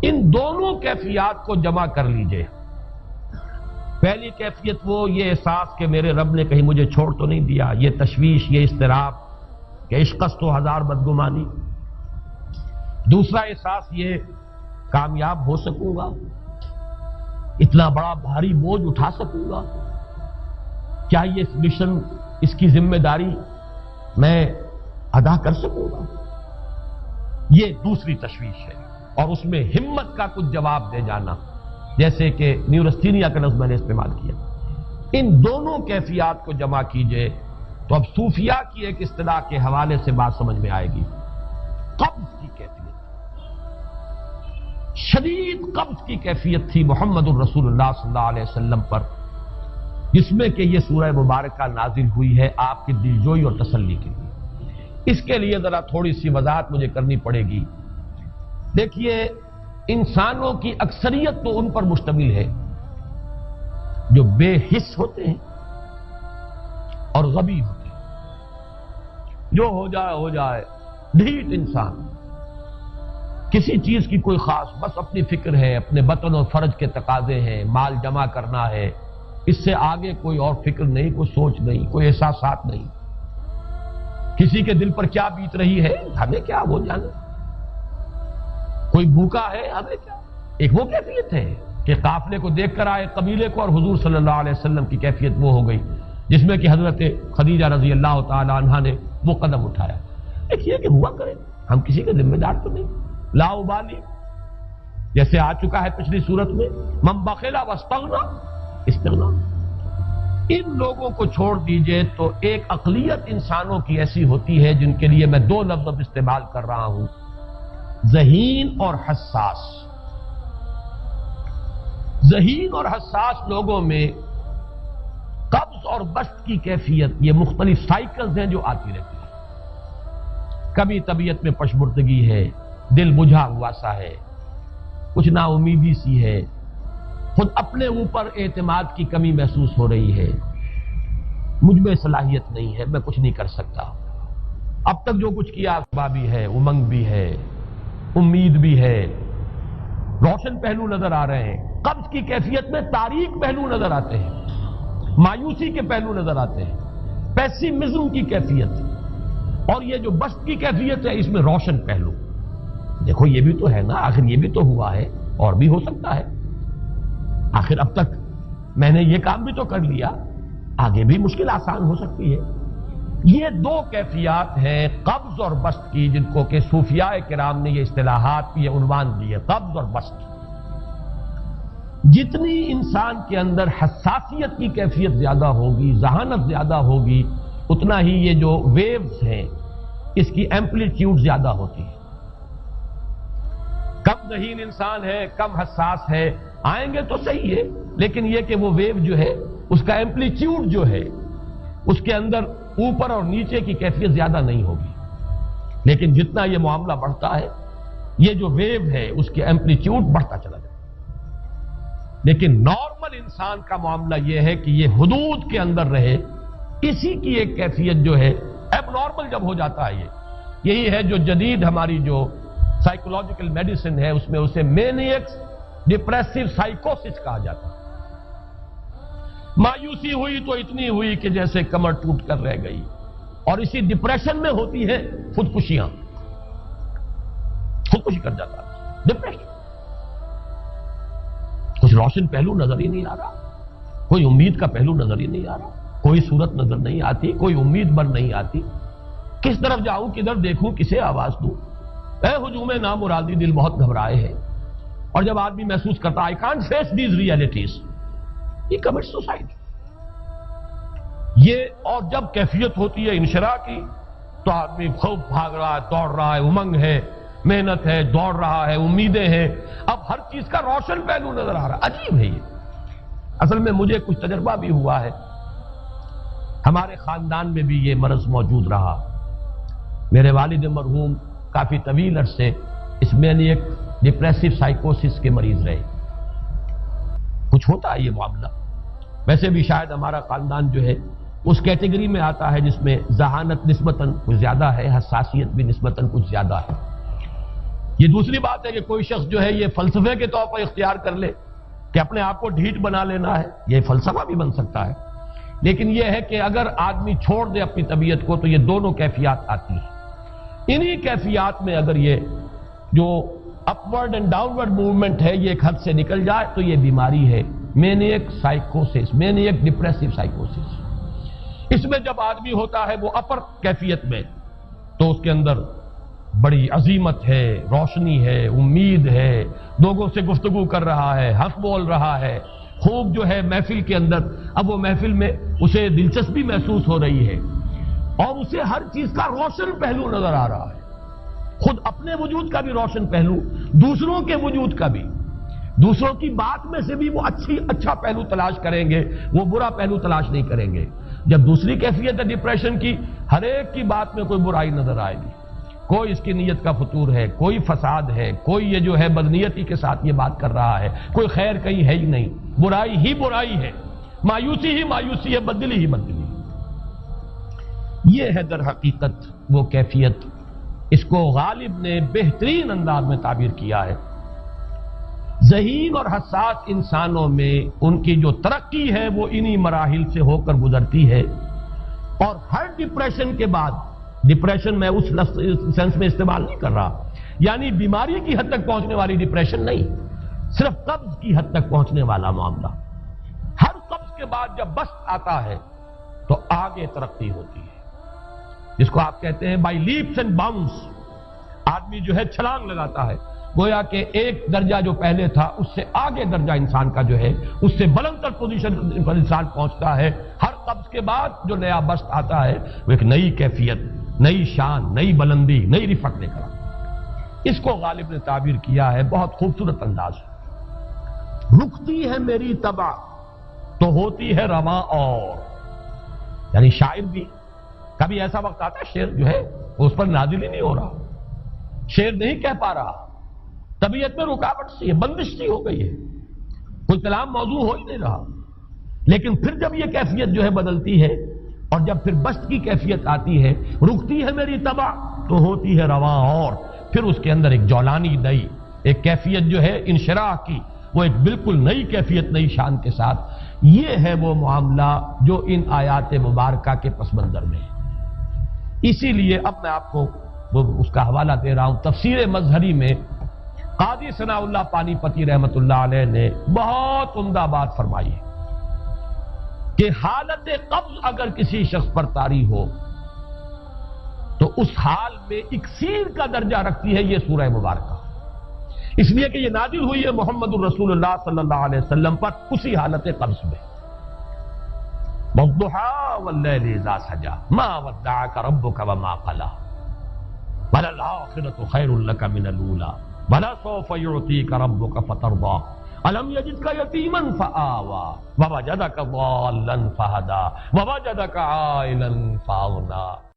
ان دونوں کیفیات کو جمع کر لیجئے۔ پہلی کیفیت وہ یہ احساس کہ میرے رب نے کہیں مجھے چھوڑ تو نہیں دیا، یہ تشویش، یہ اضطراب کہ عشقست تو ہزار بدگمانی۔ دوسرا احساس یہ کامیاب ہو سکوں گا، اتنا بڑا بھاری بوجھ اٹھا سکوں گا، کیا یہ مشن، اس کی ذمہ داری میں ادا کر سکوں گا؟ یہ دوسری تشویش ہے، اور اس میں ہمت کا کچھ جواب دے جانا، جیسے کہ نیورستینیا کا لفظ میں نے استعمال کیا۔ ان دونوں کیفیات کو جمع کیجئے تو اب صوفیاء کی ایک اصطلاح کے حوالے سے بات سمجھ میں آئے گی۔ قبض کی کیفیت، شدید قبض کی کیفیت تھی محمد الرسول اللہ صلی اللہ علیہ وسلم پر، جس میں کہ یہ سورہ مبارکہ نازل ہوئی ہے آپ کی دلجوئی اور تسلی کے لیے۔ اس کے لیے ذرا تھوڑی سی وضاحت مجھے کرنی پڑے گی۔ دیکھیے، انسانوں کی اکثریت تو ان پر مشتمل ہے جو بے حس ہوتے ہیں اور غبی ہوتے ہیں، جو ہو جائے ڈھیٹ انسان، کسی چیز کی کوئی خاص، بس اپنی فکر ہے، اپنے بطن اور فرج کے تقاضے ہیں، مال جمع کرنا ہے، اس سے آگے کوئی اور فکر نہیں، کوئی سوچ نہیں، کوئی احساسات نہیں۔ کسی کے دل پر کیا بیت رہی ہے ہمیں کیا، وہ جانے۔ کوئی بھوکا ہے ہمیں کیا۔ ایک وہ کیفیت ہے کہ قافلے کو دیکھ کر آئے قبیلے کو، اور حضور صلی اللہ علیہ وسلم کی کیفیت وہ ہو گئی جس میں کہ حضرت خدیجہ رضی اللہ تعالی عنہا نے وہ قدم اٹھایا۔ دیکھیے کہ ہوا کرے، ہم کسی کے ذمہ دار تو نہیں، لا ابالی، جیسے آ چکا ہے پچھلی صورت میں، من بخل واستغنی استغنا۔ ان لوگوں کو چھوڑ دیجئے تو ایک اقلیت انسانوں کی ایسی ہوتی ہے جن کے لیے میں دو لفظ استعمال کر رہا ہوں، ذہین اور حساس۔ ذہین اور حساس لوگوں میں قبض اور بسط کی کیفیت، یہ مختلف سائیکلز ہیں جو آتی رہتی ہیں۔ کبھی طبیعت میں پشمردگی ہے، دل بجھا ہوا سا ہے، کچھ نا امیدی سی ہے، خود اپنے اوپر اعتماد کی کمی محسوس ہو رہی ہے، مجھ میں صلاحیت نہیں ہے، میں کچھ نہیں کر سکتا، اب تک جو کچھ کیا بھی ہے، امنگ بھی ہے، امید بھی ہے، روشن پہلو نظر آ رہے ہیں۔ قبض کی کیفیت میں تاریک پہلو نظر آتے ہیں، مایوسی کے پہلو نظر آتے ہیں، پیسیمزم کی کیفیت، اور یہ جو بسط کی کیفیت ہے اس میں روشن پہلو۔ دیکھو یہ بھی تو ہے نا، آخر یہ بھی تو ہوا ہے، اور بھی ہو سکتا ہے، آخر اب تک میں نے یہ کام بھی تو کر لیا، آگے بھی مشکل آسان ہو سکتی ہے۔ یہ دو کیفیات ہیں قبض اور بسط کی، جن کو کہ صوفیاء کرام نے یہ اصطلاحات، یہ عنوان دیے، قبض اور بسط۔ جتنی انسان کے اندر حساسیت کی کیفیت زیادہ ہوگی، ذہانت زیادہ ہوگی، اتنا ہی یہ جو ویوز ہیں اس کی ایمپلیٹیوڈ زیادہ ہوتی ہے۔ کم ذہین انسان ہے، کم حساس ہے، آئیں گے تو صحیح ہے، لیکن یہ کہ وہ ویو جو ہے اس کا ایمپلیٹیوڈ جو ہے اس کے اندر اوپر اور نیچے کی کیفیت زیادہ نہیں ہوگی۔ لیکن جتنا یہ معاملہ بڑھتا ہے، یہ جو ویو ہے اس کے ایمپلیٹیوڈ بڑھتا چلا جاتا ہے۔ لیکن نارمل انسان کا معاملہ یہ ہے کہ یہ حدود کے اندر رہے، اسی کی ایک کیفیت جو ہے ایب نارمل جب ہو جاتا ہے، یہی ہے جو جدید ہماری جو سائیکولوجیکل میڈیسن ہے اس میں اسے مینیکس ڈپریسو سائیکوسس کہا جاتا ہے۔ مایوسی ہوئی تو اتنی ہوئی کہ جیسے کمر ٹوٹ کر رہ گئی، اور اسی ڈپریشن میں ہوتی ہیں خودکشیاں، خودکشی کر جاتا ہے ڈپریشن۔ کچھ روشن پہلو نظر ہی نہیں آ رہا، کوئی امید کا پہلو نظر ہی نہیں آ رہا، کوئی صورت نظر نہیں آتی، کوئی امید بر نہیں آتی، کس طرف جاؤں، کدھر دیکھوں، کسے آواز دوں، اے ہجوم نامرادی، دل بہت گھبرائے ہیں۔ اور جب آدمی محسوس کرتا I can't face these realities، he commits suicide۔ یہ اور جب کیفیت ہوتی ہے انشراح کی تو آدمی خوب بھاگ رہا ہے، دوڑ رہا ہے، امنگ ہے، محنت ہے، دوڑ رہا ہے، امیدیں ہیں، اب ہر چیز کا روشن پہلو نظر آ رہا ہے۔ عجیب ہے یہ، اصل میں مجھے کچھ تجربہ بھی ہوا ہے، ہمارے خاندان میں بھی یہ مرض موجود رہا۔ میرے والد مرحوم کافی طویل عرصے اس مینیک ڈپریسو سائیکوسس کے مریض رہے۔ کچھ ہوتا ہے یہ معاملہ، ویسے بھی شاید ہمارا خاندان جو ہے اس کیٹیگری میں آتا ہے جس میں ذہانت نسبتاً کچھ زیادہ ہے، حساسیت بھی نسبتاً کچھ زیادہ ہے۔ یہ دوسری بات ہے کہ کوئی شخص جو ہے یہ فلسفے کے طور پر اختیار کر لے کہ اپنے آپ کو ڈھیٹ بنا لینا ہے، یہ فلسفہ بھی بن سکتا ہے، لیکن یہ ہے کہ اگر آدمی چھوڑ دے اپنی طبیعت کو تو یہ دونوں کیفیات آتی ہیں۔ انہی کیفیات میں اگر یہ جو اپورڈ اینڈ ڈاؤنورڈ موومنٹ ہے یہ ایک حد سے نکل جائے تو یہ بیماری ہے مینیک سائیکوسس، مینیک ڈپریسو سائیکوسس۔ اس میں جب آدمی ہوتا ہے وہ اپر کیفیت میں تو اس کے اندر بڑی عظیمت ہے، روشنی ہے، امید ہے، لوگوں سے گفتگو کر رہا ہے، حق بول رہا ہے، خوب جو ہے محفل کے اندر، اب وہ محفل میں اسے دلچسپی محسوس ہو رہی ہے اور اسے ہر چیز کا روشن پہلو نظر آ رہا ہے، خود اپنے وجود کا بھی روشن پہلو، دوسروں کے وجود کا بھی، دوسروں کی بات میں سے بھی وہ اچھا پہلو تلاش کریں گے، وہ برا پہلو تلاش نہیں کریں گے۔ جب دوسری کیفیت ہے ڈپریشن کی، ہر ایک کی بات میں کوئی برائی نظر آئے گی، کوئی اس کی نیت کا فطور ہے، کوئی فساد ہے، کوئی یہ جو ہے بدنیتی کے ساتھ یہ بات کر رہا ہے، کوئی خیر کہیں ہے ہی نہیں، برائی ہی برائی ہے، مایوسی ہی مایوسی ہے، بدلی ہی بدلی۔ یہ ہے در حقیقت وہ کیفیت، اس کو غالب نے بہترین انداز میں تعبیر کیا ہے۔ ذہین اور حساس انسانوں میں ان کی جو ترقی ہے وہ انہی مراحل سے ہو کر گزرتی ہے، اور ہر ڈپریشن کے بعد، ڈپریشن میں اس سینس میں استعمال نہیں کر رہا یعنی بیماری کی حد تک پہنچنے والی ڈپریشن نہیں، صرف قبض کی حد تک پہنچنے والا معاملہ۔ ہر قبض کے بعد جب بست آتا ہے تو آگے ترقی ہوتی ہے، جس کو آپ کہتے ہیں بائی لیپس اینڈ باؤنس، آدمی جو ہے چھلانگ لگاتا ہے، گویا کہ ایک درجہ جو پہلے تھا اس سے آگے درجہ انسان کا جو ہے اس سے بلند تر پوزیشن پر انسان پہنچتا ہے۔ ہر قبض کے بعد جو نیا بست آتا ہے وہ ایک نئی کیفیت، نئی شان، نئی بلندی، نئی رفعت لے کر آتا ہے۔ اس کو غالب نے تعبیر کیا ہے بہت خوبصورت انداز ہے، رکتی ہے میری طبع تو ہوتی ہے رواں اور، یعنی شاعر بھی کبھی ایسا وقت آتا ہے شعر جو ہے اس پر نازل ہی نہیں ہو رہا، شعر نہیں کہہ پا رہا، طبیعت میں رکاوٹ سی ہے، بندش سی ہو گئی ہے، کوئی کلام موضوع ہو ہی نہیں رہا، لیکن پھر جب یہ کیفیت جو ہے بدلتی ہے اور جب پھر بست کی کیفیت آتی ہے، رکتی ہے میری طبع تو ہوتی ہے رواں اور، پھر اس کے اندر ایک جولانی نئی ایک کیفیت جو ہے انشراح کی، وہ ایک بالکل نئی کیفیت، نئی شان کے ساتھ۔ یہ ہے وہ معاملہ جو ان آیات مبارکہ کے پس منظر میں ہے۔ اسی لیے اب میں آپ کو اس کا حوالہ دے رہا ہوں، تفسیر مظہری میں قاضی ثناء اللہ پانی پتی رحمت اللہ علیہ نے بہت عمدہ بات فرمائی ہے کہ حالت قبض اگر کسی شخص پر طاری ہو تو اس حال میں اکسیر کا درجہ رکھتی ہے یہ سورہ مبارکہ، اس لیے کہ یہ نازل ہوئی ہے محمد الرسول اللہ صلی اللہ علیہ وسلم پر اسی حالت قبض میں۔ وَالضُّحَىٰ وَاللَّيْلِ إِذَا سَجَىٰ مَا وَدَّعَكَ رَبُّكَ وَمَا قَلَىٰ وَلَلْآخِرَةُ خَيْرٌ لَكَ مِنَ الْأُولَىٰ وَلَسَوْفَ يُعْطِيكَ رَبُّكَ فَتَرْضَىٰ أَلَمْ يَجِدْكَ يَتِيمًا فَآوَىٰ وَوَجَدَكَ ضَالًّا فَهَدَىٰ وَوَجَدَكَ عَائِلًا فَأَغْنَىٰ۔